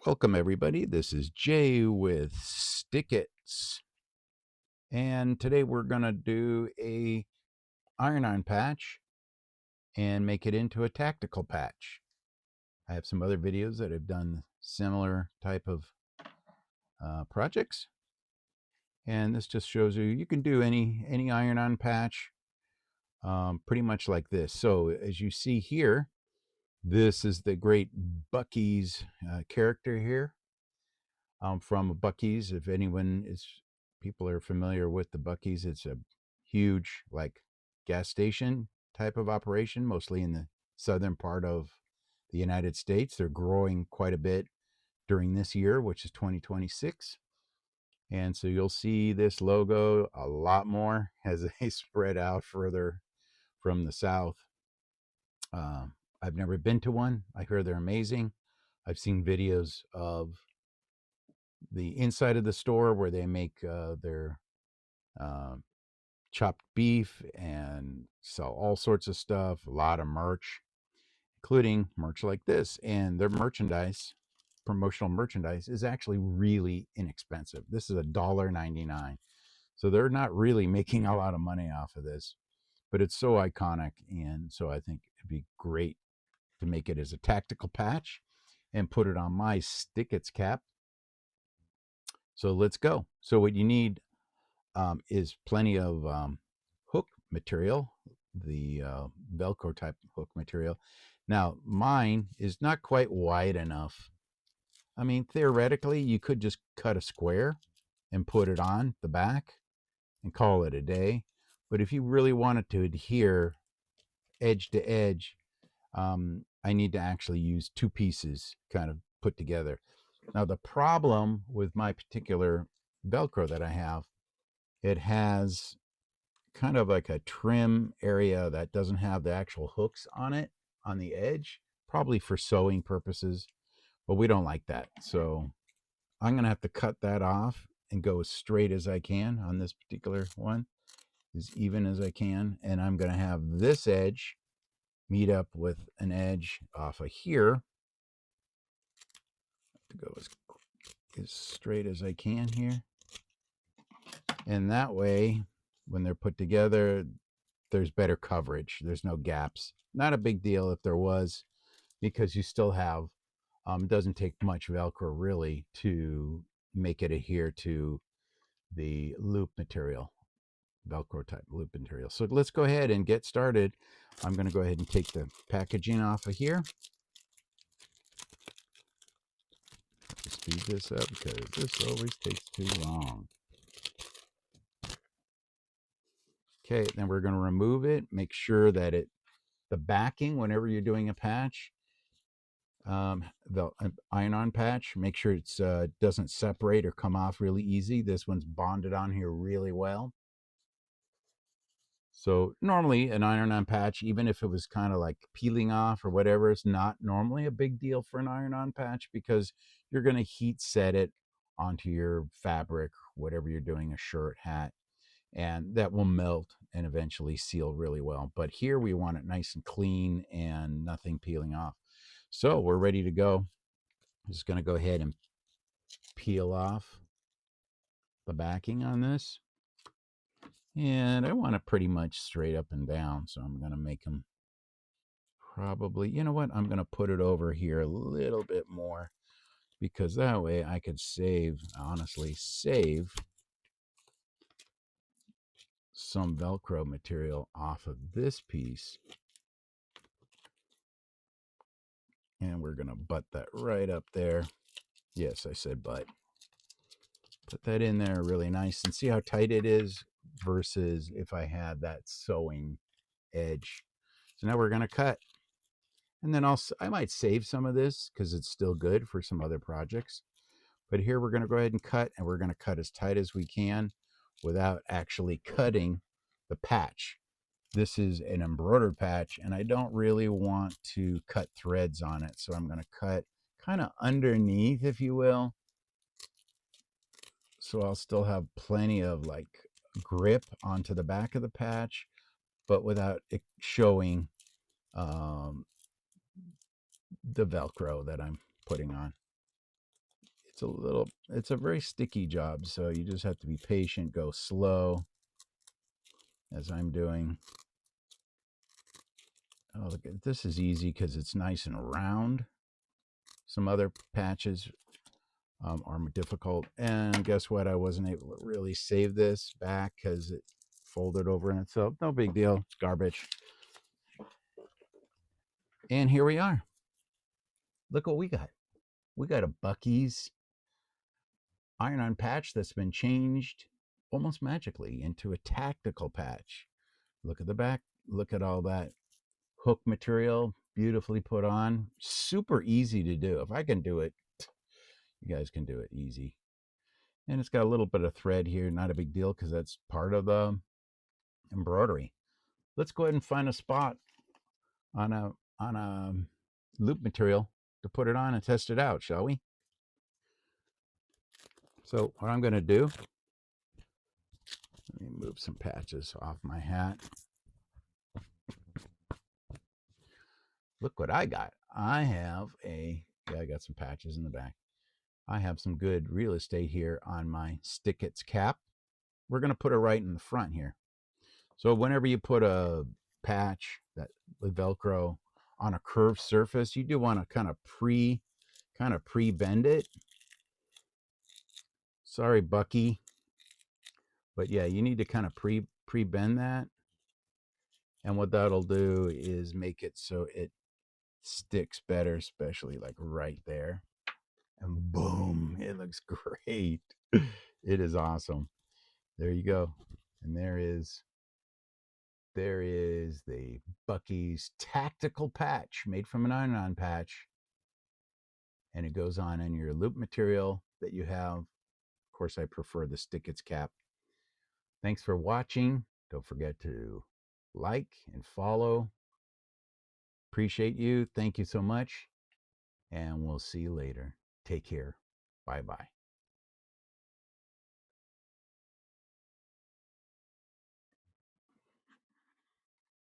Welcome everybody. This is Jay with STKTZ, and today we're going to do a iron-on patch and make it into a tactical patch. I have some other videos that have done similar type of projects, and this just shows you can do any iron-on patch pretty much like this. So as you see here, this is the great BUC-EE'S character here. From BUC-EE'S. If people are familiar with the BUC-EE'S, it's a huge like gas station type of operation, mostly in the southern part of the United States. They're growing quite a bit during this year, which is 2026. And so you'll see this logo a lot more as they spread out further from the south. I've never been to one. I hear they're amazing. I've seen videos of the inside of the store where they make their uh, chopped beef and sell all sorts of stuff, a lot of merch, including merch like this. And their merchandise, promotional merchandise, is actually really inexpensive. This is $1.99. So they're not really making a lot of money off of this, but it's so iconic. And so I think it'd be great to make it as a tactical patch and put it on my STKTZ cap. So let's go. So what you need is plenty of hook material, the Velcro type hook material. Now, mine is not quite wide enough. I mean, theoretically, you could just cut a square and put it on the back and call it a day. But if you really wanted to adhere edge to edge, I need to actually use two pieces kind of put together. Now, the problem with my particular Velcro that I have, it has kind of like a trim area that doesn't have the actual hooks on it on the edge, probably for sewing purposes, but we don't like that. So I'm going to have to cut that off and go as straight as I can on this particular one, as even as I can. And I'm going to have this edge meet up with an edge off of here to go as straight as I can here. And that way, when they're put together, there's better coverage. There's no gaps. Not a big deal if there was, because you still have, it doesn't take much Velcro really to make it adhere to the loop material, Velcro type loop material. So let's go ahead and get started. I'm going to go ahead and take the packaging off of here. Speed this up because this always takes too long. Okay, then we're going to remove it. Make sure that the backing, whenever you're doing a patch, the iron-on patch, make sure it doesn't separate or come off really easy. This one's bonded on here really well. So normally an iron-on patch, even if it was kind of like peeling off or whatever, it's not normally a big deal for an iron-on patch because you're going to heat set it onto your fabric, whatever you're doing, a shirt, hat, and that will melt and eventually seal really well. But here we want it nice and clean and nothing peeling off. So we're ready to go. I'm just going to go ahead and peel off the backing on this. And I want it pretty much straight up and down. So I'm going to make them probably, you know what? I'm going to put it over here a little bit more because that way I could honestly save some Velcro material off of this piece. And we're going to butt that right up there. Yes, I said butt. Put that in there really nice and see how tight it is versus if I had that sewing edge. So now we're going to cut. And then I might save some of this because it's still good for some other projects. But here we're going to go ahead and cut, and we're going to cut as tight as we can without actually cutting the patch. This is an embroidered patch, and I don't really want to cut threads on it. So I'm going to cut kind of underneath, if you will. So I'll still have plenty of like grip onto the back of the patch, but without it showing the Velcro that I'm putting on. it's a very sticky job, so you just have to be patient, go slow, as I'm doing. Oh, look, this is easy because it's nice and round. Some other patches are difficult. And guess what? I wasn't able to really save this back because it folded over in itself. No big deal. It's garbage. And here we are. Look what we got. We got a BUC-EE'S iron-on patch that's been changed almost magically into a tactical patch. Look at the back. Look at all that hook material beautifully put on. Super easy to do. If I can do it, you guys can do it easy. And it's got a little bit of thread here. Not a big deal because that's part of the embroidery. Let's go ahead and find a spot on a loop material to put it on and test it out, shall we? So what I'm going to do, let me move some patches off my hat. Look what I got. I got some patches in the back. I have some good real estate here on my STKTZ cap. We're going to put it right in the front here. So whenever you put a patch that with Velcro on a curved surface, you do want to kind of pre-bend it. Sorry, Bucky. But yeah, you need to kind of pre-bend that. And what that'll do is make it so it sticks better, especially like right there. And boom, it looks great. It is awesome. There you go. And there is the BUC-EE'S tactical patch made from an iron-on patch. And it goes on in your loop material that you have. Of course, I prefer the STKTZ cap. Thanks for watching. Don't forget to like and follow. Appreciate you. Thank you so much. And we'll see you later. Take care. Bye-bye.